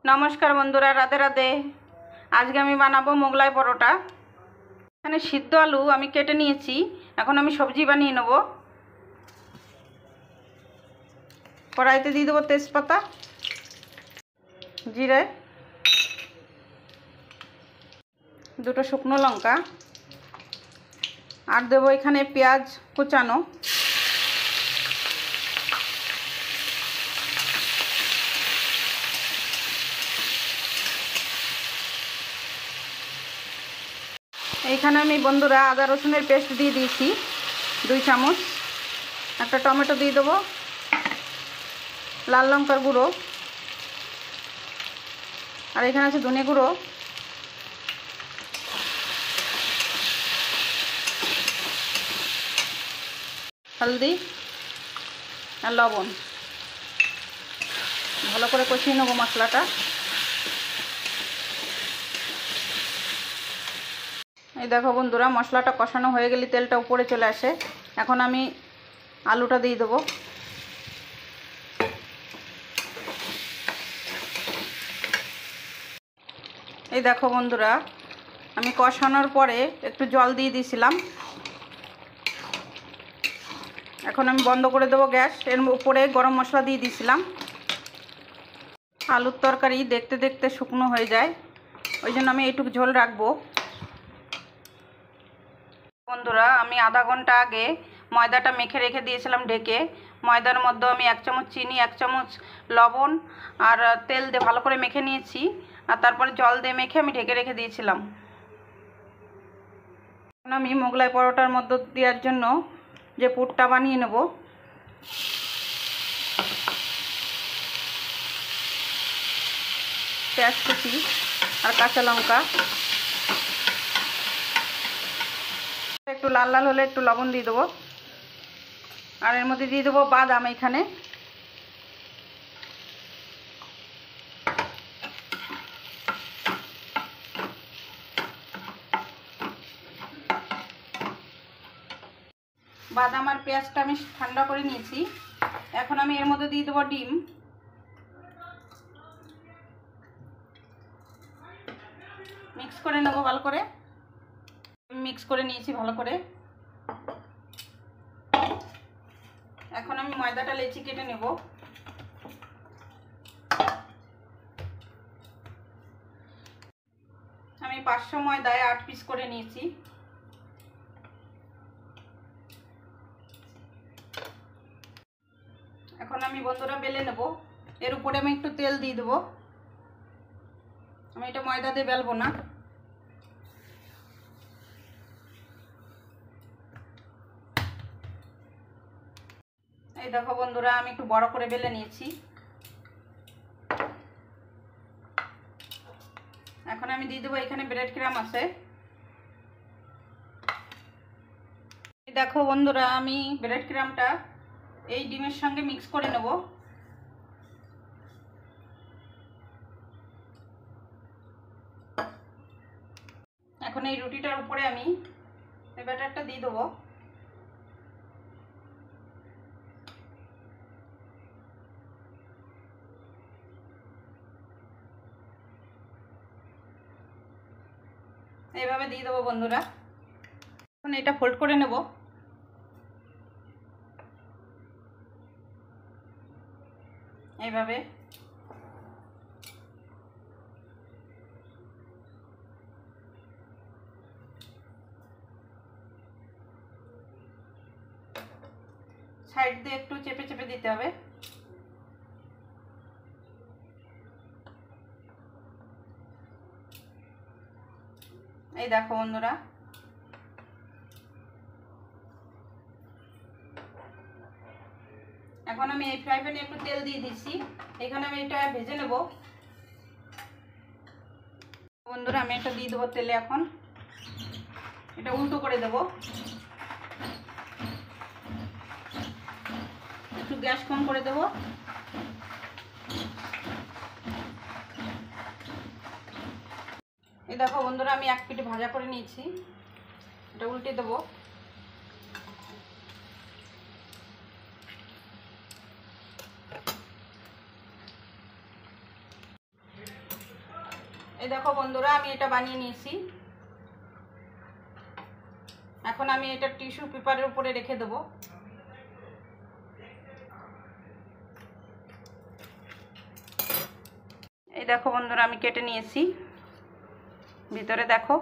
নমস্কার বন্ধুরা, রাধে রাধে। আজকে আমি বানাবো মোগলাই পরোটা। এখানে সিদ্ধ আলু আমি কেটে নিয়েছি। এখন আমি সবজি বানিয়ে নেব। কড়াইতে দিয়ে দেবো তেজপাতা, জিরে, দুটো শুকনো লঙ্কা, আর দেবো এখানে পেঁয়াজ কুচানো। এইখানে আমি বন্ধুরা আদা রসুনের পেস্ট দিয়ে দিয়েছি 2 চামচ। একটা টমেটো দিয়ে দেবো, লাল লঙ্কার গুঁড়ো, আর এখানে আছে ধনে গুঁড়ো, হলদি আর লবণ। ভালো করে কষিয়ে নেবো মশলাটা। এই দেখো বন্ধুরা, মশলাটা কষানো হয়ে গেলে তেলটা উপরে চলে আসে। এখন আমি আলুটা দিয়ে দেবো। এই দেখো বন্ধুরা, আমি কষানোর পরে একটু জল দিয়ে দিয়েছিলাম। এখন আমি বন্ধ করে দেবো গ্যাস। এর উপরে গরম মশলা দিয়ে দিয়েছিলাম। আলুর তরকারি দেখতে দেখতে শুকনো হয়ে যায়, ওই জন্য আমি এইটুকু ঝোল রাখবো। বন্ধুরা, আমি আধা ঘন্টা আগে ময়দাটা মেখে রেখে দিয়েছিলাম ঢেকে। ময়দার মধ্যে আমি 1 চামচ চিনি, 1 চামচ লবণ আর তেল দিয়ে ভালো করে মেখে নিয়েছি। আর তারপরে জল দিয়ে মেখে আমি ঢেকে রেখে দিয়েছিলাম। এখন আমি মোগলাই পরোটার মধ্যে দেওয়ার জন্য যে পুরটা বানিয়ে নেব। পেঁয়াজ কুচি আর কাঁচা লঙ্কা, একটু লাল লাল হলে একটু লবণ দিয়ে দেবো। আর এর মধ্যে দিয়ে দেবো বাদাম। এখানে বাদাম আর পেঁয়াজটা আমি ঠান্ডা করে নিয়েছি। এখন আমি এর মধ্যে দিয়ে দেবো ডিম। মিক্স করে নেব ভালো করে। মিক্স করে নিয়েছি ভালো করে। এখন আমি ময়দাটা লেচি কেটে নেব। আমি 500 ময়দায় 8 পিস করে নিয়েছি। এখন আমি বন্ধুরা বেলে নেব। এর উপরে আমি একটু তেল দিয়ে দেবো। আমি এটা ময়দা দিয়ে বেলবো না। এই দেখো বন্ধুরা, আমি একটু বড় করে বেলে নিয়েছি। এখন আমি দিয়ে দেবো, এখানে ব্রেড ক্রাম্ব আছে। এই দেখো বন্ধুরা, আমি ব্রেড ক্রাম্বটা এই ডিমের সঙ্গে মিক্স করে নেব। এখন এই রুটিটার উপরে আমি এই ব্যাটারটা দিয়ে দেবো। এইভাবে দিয়ে দেবো বন্ধুরা। এখন এটা ফোল্ড করে নেব। এইভাবে সাইড দিয়ে একটু চেপে চেপে দিতে হবে। এই দেখো বন্ধুরা, এখন আমি এই ফ্রাই প্যানে একটু তেল দিয়ে দিচ্ছি। এখানে আমি এটা ভেজে নেব। বন্ধুরা, আমি এটা দিয়ে দেবো তেলে। এখন এটা উল্টো করে দেব। একটু গ্যাস কম করে দেব। এই দেখো বন্ধুরা, আমি 1 পিঠ ভাজা করে নিয়েছি। এটা উল্টে দেবো। এই দেখো বন্ধুরা, আমি এটা বানিয়ে নিয়েছি। এখন আমি এটা টিস্যু পেপারের উপরে রেখে দেবো। এই দেখো বন্ধুরা, আমি কেটে নিয়েছি। ভিতরে দেখো